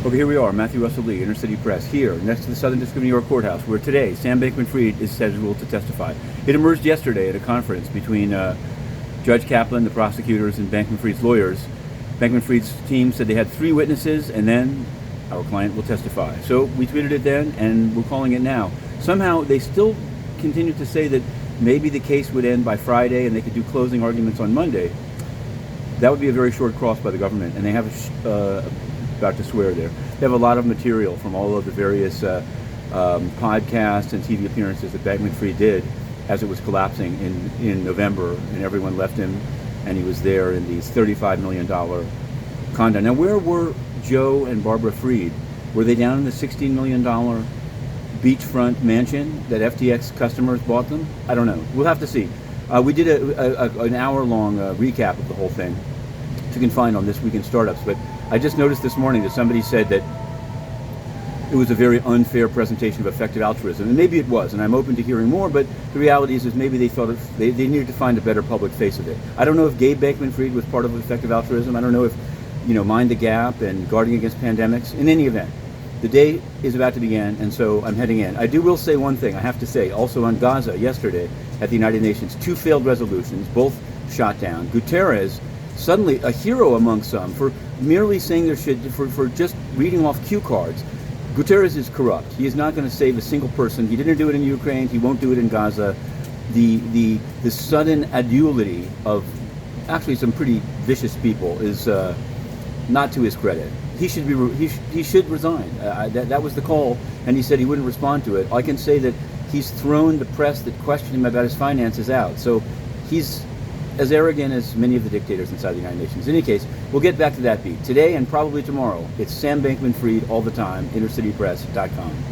Okay, here we are, Matthew Russell Lee, Inner City Press, here next to the Southern District of New York Courthouse, where today Sam Bankman-Fried is scheduled to testify. It emerged yesterday at a conference between Judge Kaplan, the prosecutors, and Bankman-Fried's lawyers. Bankman-Fried's team said they had 3 witnesses, and then our client will testify. So we tweeted it then, and we're calling it now. Somehow they still continue to say that maybe the case would end by Friday and they could do closing arguments on Monday. That would be a very short cross by the government, and they have about to swear there. They have a lot of material from all of the various podcasts and TV appearances that Bankman-Fried did as it was collapsing in November, and everyone left him, and he was there in these $35 million condo. Now, where were Joe and Barbara Fried? Were they down in the $16 million beachfront mansion that FTX customers bought them? I don't know. We'll have to see. We did an hour-long recap of the whole thing, which you can find on This Week in Startups. But I just noticed this morning that somebody said that it was a very unfair presentation of effective altruism. And maybe it was, and I'm open to hearing more, but the reality is maybe they thought they needed to find a better public face of it. I don't know if Gabe Bankman-Fried was part of effective altruism. I don't know if, Mind the Gap and Guarding Against Pandemics. In any event, the day is about to begin, and so I'm heading in. I will say one thing, I have to say, also on Gaza yesterday at the United Nations, 2 failed resolutions, both shot down. Guterres, suddenly a hero among some, for merely saying there should, for just reading off cue cards. Guterres is corrupt. He is not going to save a single person. He didn't do it in Ukraine. He won't do it in Gaza. The sudden adulity of actually some pretty vicious people is not to his credit. He should resign. That was the call, and he said he wouldn't respond to it. I can say that he's thrown the press that questioned him about his finances out. So he's as arrogant as many of the dictators inside the United Nations. In any case, we'll get back to that beat. Today and probably tomorrow, it's Sam Bankman-Fried all the time, innercitypress.com.